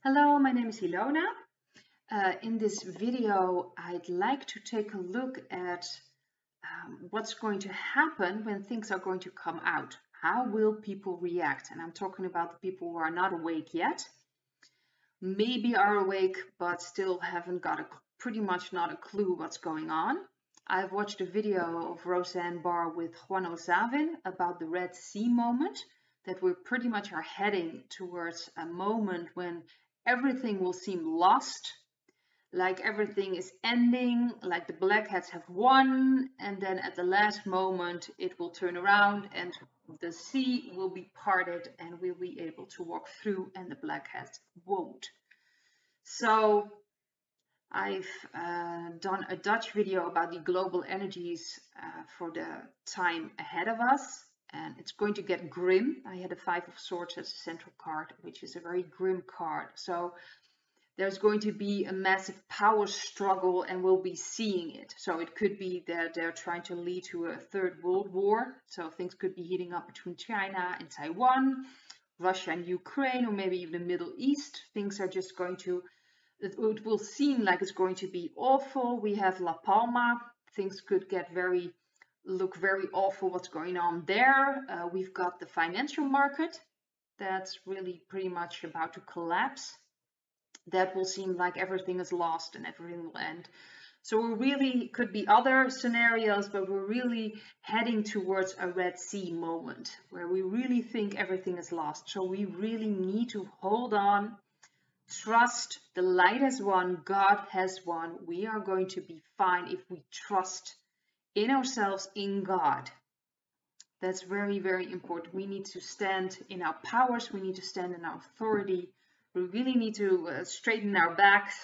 Hello, my name is Ilona. In this video, I'd like to take a look at what's going to happen when things are going to come out. How will people react? And I'm talking about the people who are not awake yet, maybe are awake, but still haven't got pretty much not a clue what's going on. I've watched a video of Roseanne Barr with Juan Ozavin about the Red Sea moment, that we pretty much are heading towards a moment when everything will seem lost, like everything is ending, like the black hats have won, and then at the last moment it will turn around and the sea will be parted and we'll be able to walk through and the black hats won't. So I've done a Dutch video about the global energies for the time ahead of us, and it's going to get grim. I had a 5 of Swords as a central card, which is a very grim card. So there's going to be a massive power struggle and we'll be seeing it. So it could be that they're trying to lead to a third world war. So things could be heating up between China and Taiwan, Russia and Ukraine, or maybe even the Middle East. Things are just going to, it will seem like it's going to be awful. We have La Palma. Things could get look very awful what's going on there. We've got the financial market that's really pretty much about to collapse. That will seem like everything is lost and everything will end. So we really could be other scenarios, but we're really heading towards a Red Sea moment where we really think everything is lost. So we really need to hold on, trust the light has won, God has won. We are going to be fine if we trust in ourselves, in God. That's very, very important. We need to stand in our powers. We need to stand in our authority. We really need to straighten our backs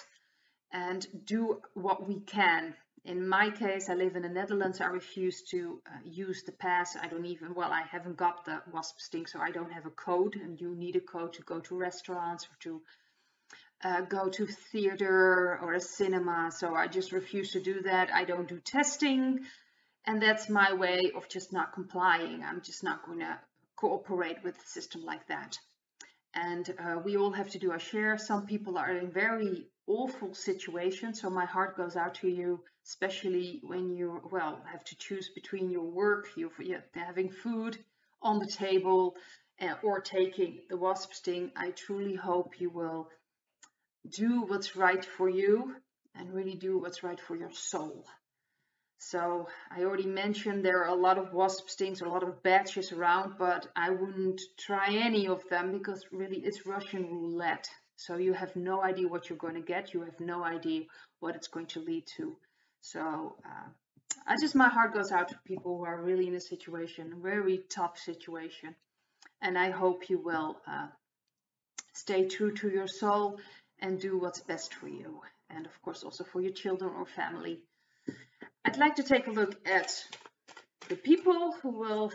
and do what we can. In my case, I live in the Netherlands. I refuse to use the pass. I haven't got the wasp sting, so I don't have a code. And you need a code to go to restaurants or to go to theater or a cinema. So I just refuse to do that. I don't do testing. And that's my way of just not complying. I'm just not going to cooperate with a system like that. And we all have to do our share. Some people are in very awful situations. So my heart goes out to you, especially when you, have to choose between your work, having food on the table, or taking the wasp sting. I truly hope you will do what's right for you and really do what's right for your soul. So I already mentioned there are a lot of wasp stings, a lot of badges around, but I wouldn't try any of them because really it's Russian roulette. So you have no idea what you're going to get. You have no idea what it's going to lead to. So my heart goes out to people who are really in a situation, a very tough situation. And I hope you will stay true to your soul and do what's best for you. And of course also for your children or family. I'd like to take a look at the people who will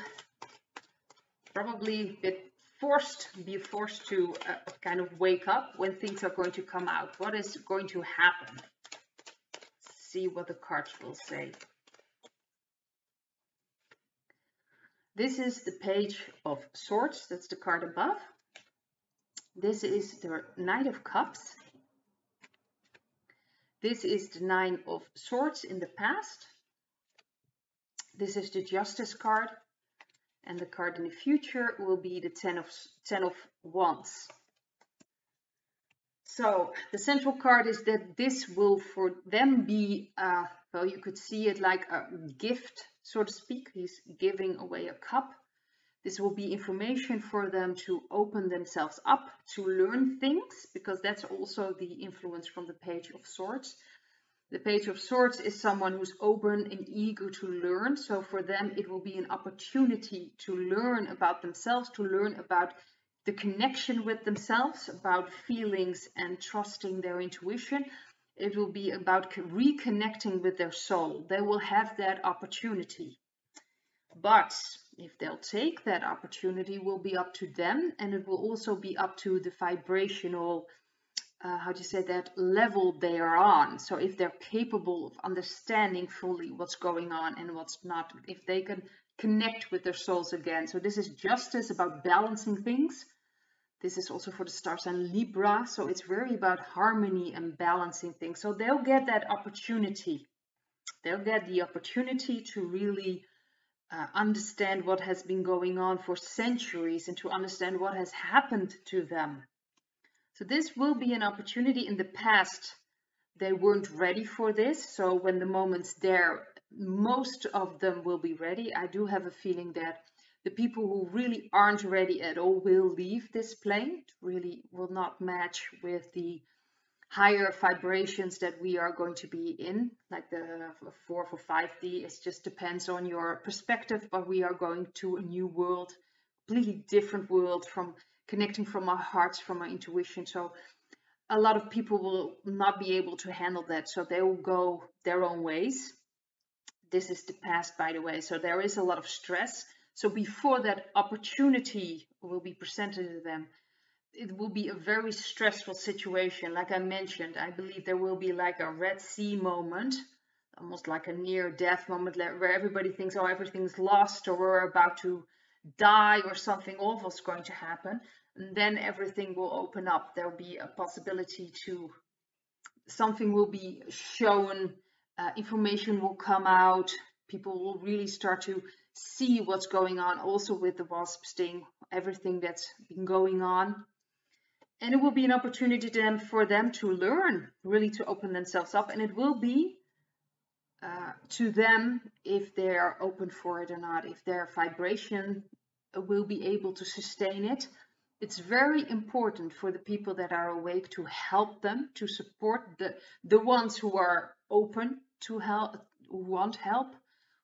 probably be forced to kind of wake up when things are going to come out. What is going to happen? See what the cards will say. This is the Page of Swords. That's the card above. This is the Knight of Cups. This is the 9 of Swords in the past. This is the Justice card. And the card in the future will be the 10 of Wands. So the central card is that this will for them be, you could see it like a gift, so to speak. He's giving away a cup. This will be information for them to open themselves up, to learn things, because that's also the influence from the Page of Swords. The Page of Swords is someone who's open and eager to learn. So for them, it will be an opportunity to learn about themselves, to learn about the connection with themselves, about feelings and trusting their intuition. It will be about reconnecting with their soul. They will have that opportunity. But if they'll take that opportunity, will be up to them, and it will also be up to the vibrational level they are on. So if they're capable of understanding fully what's going on and what's not, if they can connect with their souls again. So this is justice, about balancing things. This is also for the star sign Libra, so it's very about harmony and balancing things. So they'll get that opportunity. They'll get the opportunity to really understand what has been going on for centuries and to understand what has happened to them. So this will be an opportunity. In the past, they weren't ready for this. So when the moment's there, most of them will be ready. I do have a feeling that the people who really aren't ready at all will leave this plane. It really will not match with the higher vibrations that we are going to be in, like the 4 for 5D. It just depends on your perspective, but we are going to a new world, completely different world, from connecting from our hearts, from our intuition. So a lot of people will not be able to handle that, so they will go their own ways. This is the past, by the way, so there is a lot of stress. So before that opportunity will be presented to them, it will be a very stressful situation. Like I mentioned, I believe there will be like a Red Sea moment, almost like a near-death moment where everybody thinks, oh, everything's lost, or we're about to die, or something awful is going to happen. And then everything will open up. There'll be a possibility to, something will be shown, information will come out, people will really start to see what's going on, also with the wasp sting, everything that's been going on. And it will be an opportunity for them to learn, really to open themselves up. And it will be to them if they are open for it or not, if their vibration will be able to sustain it. It's very important for the people that are awake to help them, to support the ones who are open to help, who want help,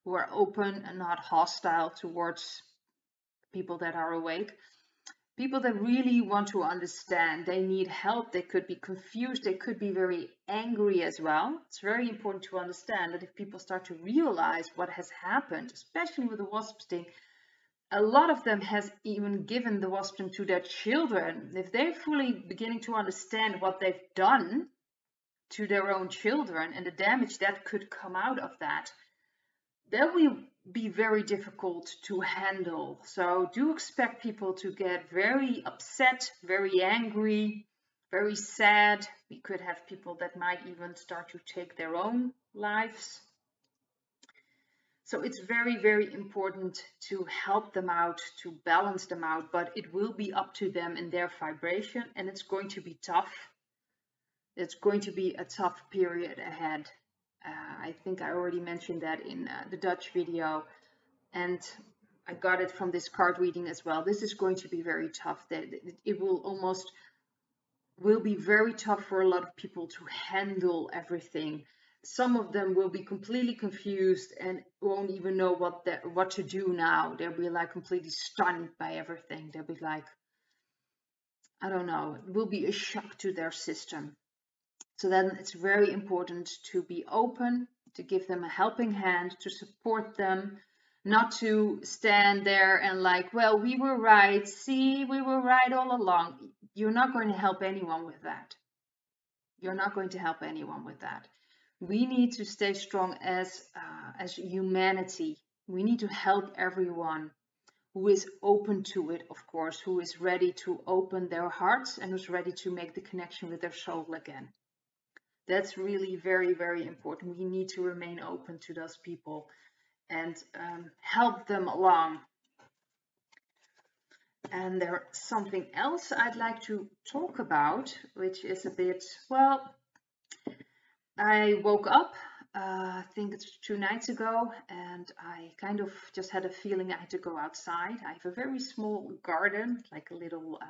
who are open and not hostile towards people that are awake. People that really want to understand, they need help, they could be confused, they could be very angry as well. It's very important to understand that if people start to realize what has happened, especially with the wasp sting, a lot of them has even given the wasp sting to their children. If they're fully beginning to understand what they've done to their own children and the damage that could come out of that, that will be very difficult to handle. So do expect people to get very upset, very angry, very sad. We could have people that might even start to take their own lives. So it's very, very important to help them out, to balance them out, but it will be up to them and their vibration, and it's going to be tough. It's going to be a tough period ahead. I think I already mentioned that in the Dutch video, and I got it from this card reading as well. This is going to be very tough. It will be very tough for a lot of people to handle everything. Some of them will be completely confused and won't even know what to do now. They'll be like completely stunned by everything. They'll be like, I don't know, it will be a shock to their system. So then it's very important to be open, to give them a helping hand, to support them, not to stand there and like, well, we were right. See, we were right all along. You're not going to help anyone with that. You're not going to help anyone with that. We need to stay strong as humanity. We need to help everyone who is open to it, of course, who is ready to open their hearts and who's ready to make the connection with their soul again. That's really very, very important. We need to remain open to those people and help them along. And there's something else I'd like to talk about, which is a bit, well, I woke up, I think it's 2 nights ago, and I kind of just had a feeling I had to go outside. I have a very small garden, like a little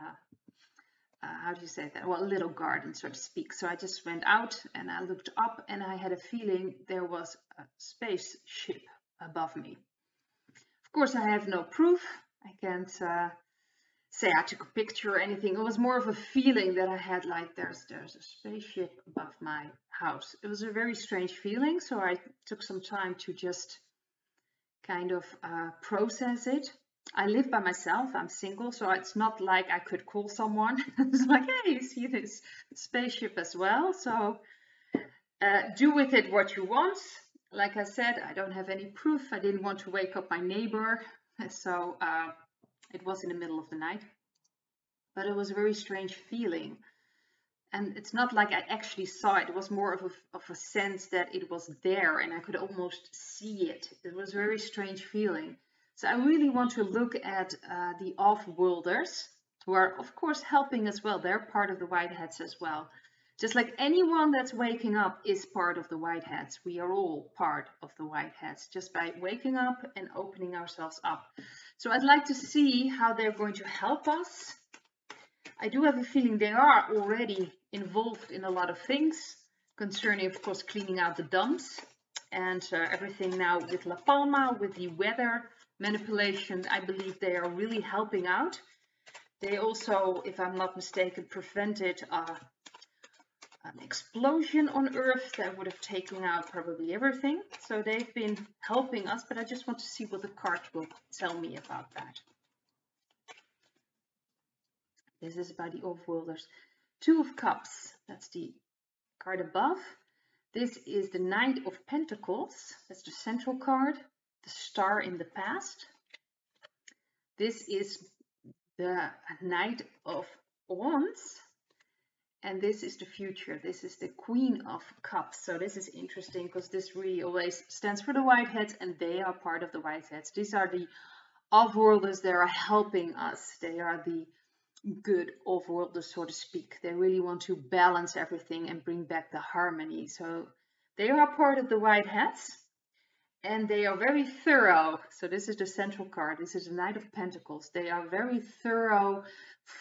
how do you say that? Well, a little garden, so to speak. So I just went out and I looked up and I had a feeling there was a spaceship above me. Of course, I have no proof. I can't say I took a picture or anything. It was more of a feeling that I had, like there's a spaceship above my house. It was a very strange feeling, so I took some time to just kind of process it. I live by myself, I'm single, so it's not like I could call someone. It's like, hey, you see this spaceship as well? So do with it what you want. Like I said, I don't have any proof. I didn't want to wake up my neighbor, so it was in the middle of the night. but it was a very strange feeling. And it's not like I actually saw it. It was more of a sense that it was there and I could almost see it. It was a very strange feeling. So I really want to look at the off-worlders, who are of course helping as well. They're part of the Whiteheads as well. Just like anyone that's waking up is part of the Whiteheads. We are all part of the Whiteheads just by waking up and opening ourselves up. So I'd like to see how they're going to help us. I do have a feeling they are already involved in a lot of things concerning, of course, cleaning out the dumps and everything now with La Palma, with the weather manipulation. I believe they are really helping out. They also, if I'm not mistaken, prevented an explosion on Earth that would have taken out probably everything. So they've been helping us, but I just want to see what the card will tell me about that. This is by the off-worlders. Two of Cups, that's the card above. This is the Knight of Pentacles, that's the central card, the Star in the past. This is the Knight of Wands, and this is the future. This is the Queen of Cups. So this is interesting because this really always stands for the Whiteheads, and they are part of the Whiteheads. These are the off-worlders that are helping us. They are the good off-worlders, so to speak. They really want to balance everything and bring back the harmony. So they are part of the Whiteheads, and they are very thorough. So this is the central card. This is the Knight of Pentacles. They are very thorough,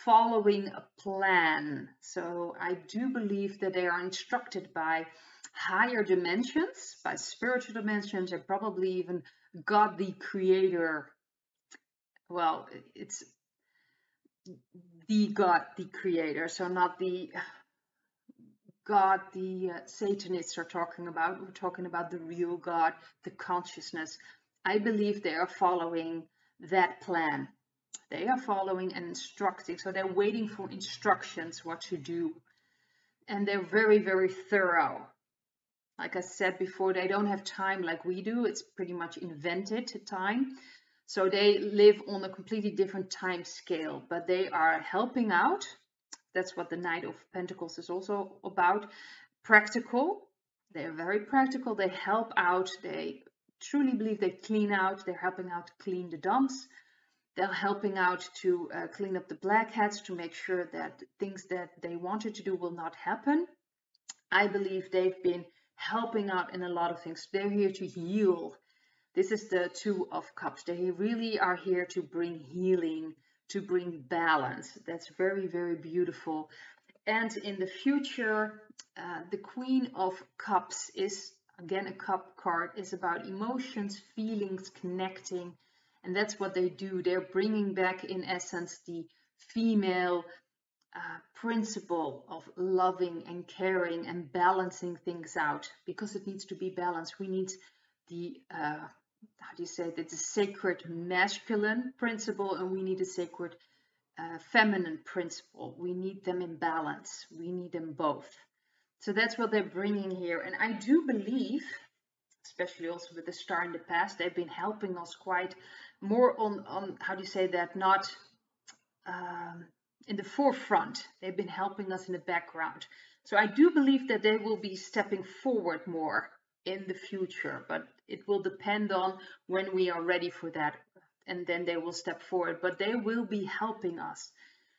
following a plan. So I do believe that they are instructed by higher dimensions, by spiritual dimensions, and probably even God the Creator. Well, it's the God the Creator, so not the God the Satanists are talking about. We're talking about the real God, the consciousness. I believe they are following that plan. They are following and instructing, so they're waiting for instructions what to do. And they're very, very thorough. Like I said before, they don't have time like we do. It's pretty much invented time. So they live on a completely different time scale, but they are helping out. That's what the Knight of Pentacles is also about. Practical. They are very practical. They help out. They truly believe they clean out. They're helping out to clean the dumps. They're helping out to clean up the blackheads, to make sure that things that they wanted to do will not happen. I believe they've been helping out in a lot of things. They're here to heal. This is the Two of Cups. They really are here to bring healing, to bring balance. That's very, very beautiful. And in the future, the Queen of Cups is, again, a cup card, is about emotions, feelings, connecting. And that's what they do. They're bringing back, in essence, the female principle of loving and caring and balancing things out, because it needs to be balanced. We need the how do you say that, the sacred masculine principle, and we need a sacred feminine principle. We need them in balance. We need them both. So that's what they're bringing here. And I do believe, especially also with the Star in the past, they've been helping us quite more on how do you say that, not in the forefront. They've been helping us in the background. So I do believe that they will be stepping forward more in the future, but it will depend on when we are ready for that, and then they will step forward, but they will be helping us.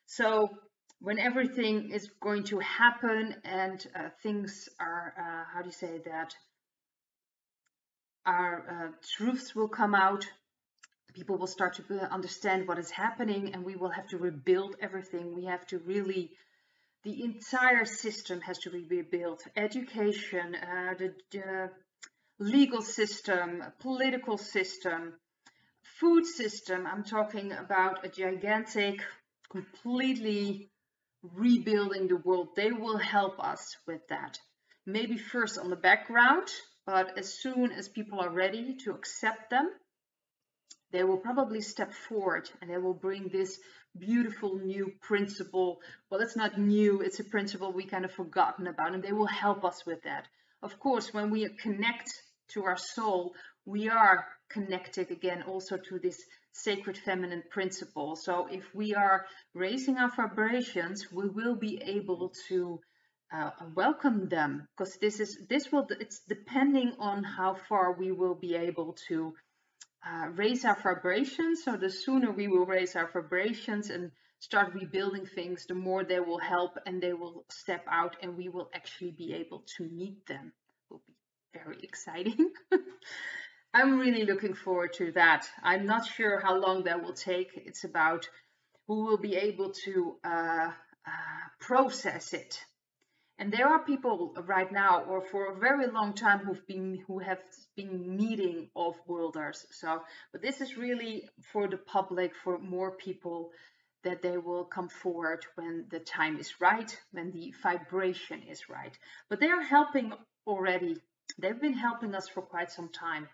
So when everything is going to happen and things are, how do you say that, our truths will come out, people will start to understand what is happening, and we will have to rebuild everything. We have to really, the entire system has to be rebuilt. Education, the legal system, political system, food system. I'm talking about a gigantic, completely rebuilding the world. They will help us with that. Maybe first on the background, but as soon as people are ready to accept them, they will probably step forward and they will bring this beautiful new principle. Well, it's not new, it's a principle we kind of forgotten about, and they will help us with that. Of course, when we connect to our soul, we are connected again also to this sacred feminine principle. So if we are raising our vibrations, we will be able to welcome them, because it's depending on how far we will be able to raise our vibrations. So the sooner we will raise our vibrations and start rebuilding things, the more they will help and they will step out and we will actually be able to meet them. It will be very exciting. I'm really looking forward to that. I'm not sure how long that will take. It's about who will be able to process it. And there are people right now, or for a very long time, who have been meeting off-worlders. So, but this is really for the public, for more people, that they will come forward when the time is right, when the vibration is right. But they are helping already. They've been helping us for quite some time.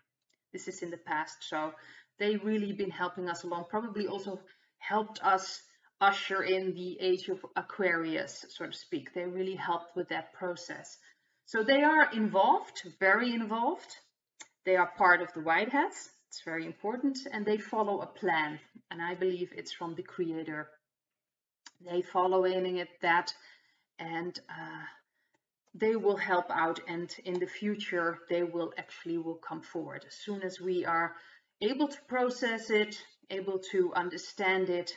This is in the past, so they've really been helping us along. Probably also helped us usher in the age of Aquarius, so to speak. They really helped with that process. So they are involved, very involved. They are part of the White Hats. It's very important. And they follow a plan. And I believe it's from the Creator. They follow in it that, and they will help out. And in the future, they will come forward. As soon as we are able to process it, able to understand it,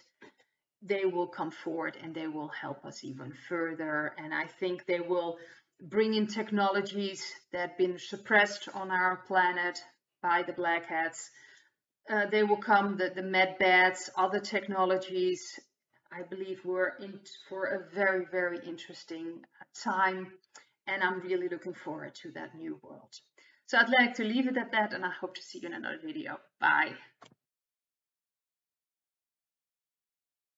they will come forward and they will help us even further. And I think they will bring in technologies that have been suppressed on our planet by the Black Hats. They will come, the med beds, other technologies. I believe we're in for a very, very interesting time. And I'm really looking forward to that new world. So I'd like to leave it at that, and I hope to see you in another video. Bye.